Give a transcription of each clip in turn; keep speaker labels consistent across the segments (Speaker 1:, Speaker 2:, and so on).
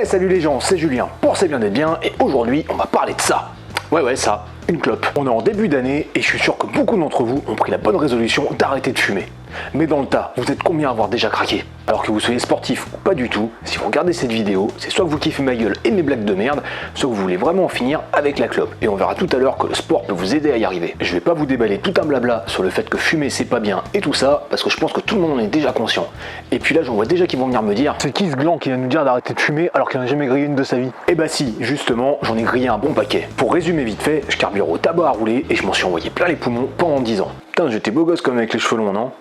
Speaker 1: Salut les gens, c'est Julien, pour C'est bien d'être bien, et aujourd'hui on va parler de ça. Ouais, ça, une clope. On est en début d'année et je suis sûr que beaucoup d'entre vous ont pris la bonne résolution d'arrêter de fumer. Mais dans le tas, vous êtes combien à avoir déjà craqué? Alors que vous soyez sportif ou pas du tout, si vous regardez cette vidéo, c'est soit que vous kiffez ma gueule et mes blagues de merde, soit que vous voulez vraiment en finir avec la clope. Et on verra tout à l'heure que le sport peut vous aider à y arriver. Je vais pas vous déballer tout un blabla sur le fait que fumer c'est pas bien et tout ça, parce que je pense que tout le monde en est déjà conscient. Et puis là j'en vois déjà qui vont venir me dire: c'est qui ce gland qui vient nous dire d'arrêter de fumer alors qu'il n'a jamais grillé une de sa vie? Eh bah si, justement, j'en ai grillé un bon paquet. Pour résumer vite fait, je carbure au tabac à rouler et je m'en suis envoyé plein les poumons pendant 10 ans. Putain, j'étais beau gosse comme avec les cheveux longs, non?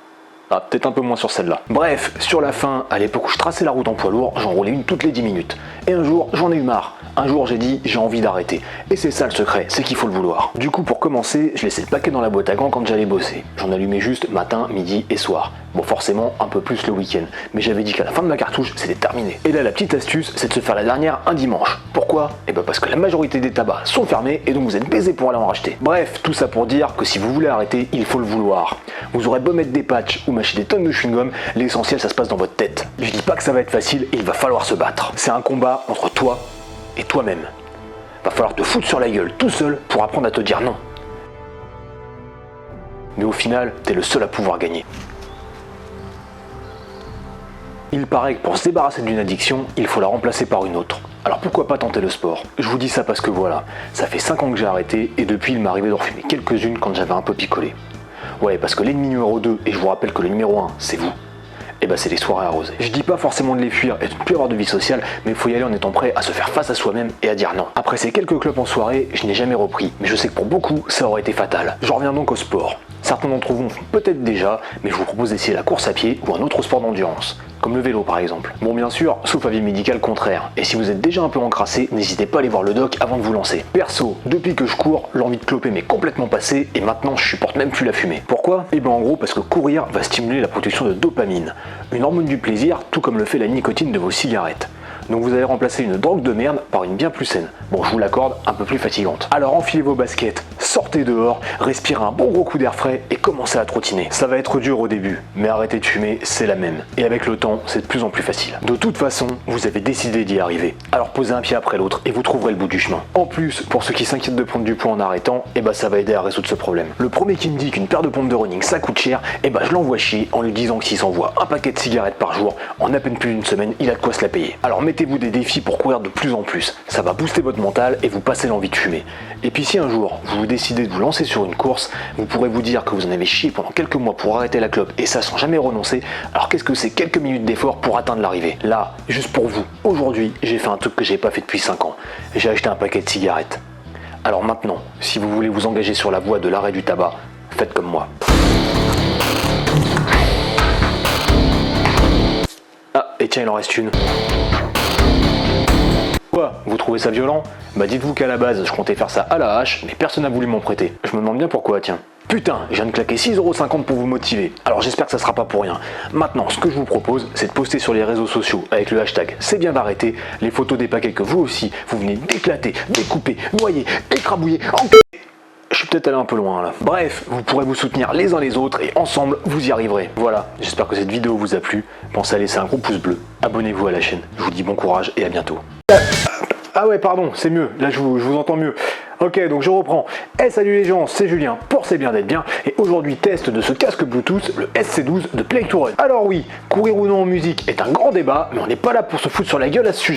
Speaker 1: Ah, peut-être un peu moins sur celle-là. Bref, sur la fin, à l'époque où je traçais la route en poids lourd, j'en roulais une toutes les 10 minutes. Et un jour, j'en ai eu marre. Un jour, j'ai dit, j'ai envie d'arrêter. Et c'est ça le secret, c'est qu'il faut le vouloir. Du coup, pour commencer, je laissais le paquet dans la boîte à gants quand j'allais bosser. J'en allumais juste matin, midi et soir. Bon, forcément, un peu plus le week-end. Mais j'avais dit qu'à la fin de ma cartouche, c'était terminé. Et là, la petite astuce, c'est de se faire la dernière un dimanche. Pourquoi? Eh ben parce que la majorité des tabacs sont fermés et donc vous êtes baisés pour aller en racheter. Bref, tout ça pour dire que si vous voulez arrêter, il faut le vouloir. Vous aurez beau mettre des patchs ou mâcher des tonnes de chewing-gum, l'essentiel ça se passe dans votre tête. Je dis pas que ça va être facile et il va falloir se battre. C'est un combat entre toi et toi-même. Va falloir te foutre sur la gueule tout seul pour apprendre à te dire non. Mais au final, t'es le seul à pouvoir gagner. Il paraît que pour se débarrasser d'une addiction, il faut la remplacer par une autre. Alors pourquoi pas tenter le sport? Je vous dis ça parce que voilà, ça fait 5 ans que j'ai arrêté et depuis il m'est arrivé d'en refumer quelques-unes quand j'avais un peu picolé. Ouais, parce que l'ennemi numéro 2, et je vous rappelle que le numéro 1, c'est vous, et bah c'est les soirées arrosées. Je dis pas forcément de les fuir et de ne plus avoir de vie sociale, mais il faut y aller en étant prêt à se faire face à soi-même et à dire non. Après ces quelques clopes en soirée, je n'ai jamais repris, mais je sais que pour beaucoup, ça aurait été fatal. J'en reviens donc au sport. Certains d'entre vous en font peut-être déjà, mais je vous propose d'essayer la course à pied ou un autre sport d'endurance, comme le vélo par exemple. Bon bien sûr, sauf avis médical contraire, et si vous êtes déjà un peu encrassé, n'hésitez pas à aller voir le doc avant de vous lancer. Perso, depuis que je cours, l'envie de cloper m'est complètement passée et maintenant je supporte même plus la fumée. Pourquoi? Eh ben en gros parce que courir va stimuler la production de dopamine, une hormone du plaisir, tout comme le fait la nicotine de vos cigarettes. Donc vous allez remplacer une drogue de merde par une bien plus saine. Bon, je vous l'accorde, un peu plus fatigante. Alors enfilez vos baskets, sortez dehors, respirez un bon gros coup d'air frais et commencez à trottiner. Ça va être dur au début, mais arrêter de fumer, c'est la même. Et avec le temps, c'est de plus en plus facile. De toute façon, vous avez décidé d'y arriver. Alors posez un pied après l'autre et vous trouverez le bout du chemin. En plus, pour ceux qui s'inquiètent de prendre du poids en arrêtant, eh ben ça va aider à résoudre ce problème. Le premier qui me dit qu'une paire de pompes de running ça coûte cher, eh ben je l'envoie chier en lui disant que s'il s'envoie un paquet de cigarettes par jour, en à peine plus d'une semaine, il a de quoi se la payer. Alors mettez-vous des défis pour courir de plus en plus. Ça va booster votre mental et vous passer l'envie de fumer. Et puis si un jour vous décidez de vous lancer sur une course, vous pourrez vous dire que vous en avez chié pendant quelques mois pour arrêter la clope et ça sans jamais renoncer. Alors qu'est-ce que c'est quelques minutes d'effort pour atteindre l'arrivée? Là, juste pour vous, aujourd'hui, j'ai fait un truc que j'ai pas fait depuis 5 ans. J'ai acheté un paquet de cigarettes. Alors maintenant, si vous voulez vous engager sur la voie de l'arrêt du tabac, faites comme moi. Ah, et tiens, il en reste une. Quoi? Vous trouvez ça violent? Bah dites-vous qu'à la base, je comptais faire ça à la hache, mais personne n'a voulu m'en prêter. Je me demande bien pourquoi, tiens. Putain, je viens de claquer 6,50€ pour vous motiver. Alors j'espère que ça sera pas pour rien. Maintenant, ce que je vous propose, c'est de poster sur les réseaux sociaux avec le hashtag c'est bien d'arrêter les photos des paquets que vous aussi, vous venez d'éclater, découper, noyer, écrabouiller, Je suis peut-être allé un peu loin là. Bref, vous pourrez vous soutenir les uns les autres et ensemble, vous y arriverez. Voilà, j'espère que cette vidéo vous a plu. Pensez à laisser un gros pouce bleu. Abonnez-vous à la chaîne. Je vous dis bon courage et à bientôt. Ah ouais, pardon, c'est mieux. Là, je vous entends mieux. Ok, donc je reprends. Salut les gens, c'est Julien pour C'est bien d'être bien. Et aujourd'hui, test de ce casque Bluetooth, le SC12 de Play to Run. Alors oui, courir ou non en musique est un grand débat, mais on n'est pas là pour se foutre sur la gueule à ce sujet.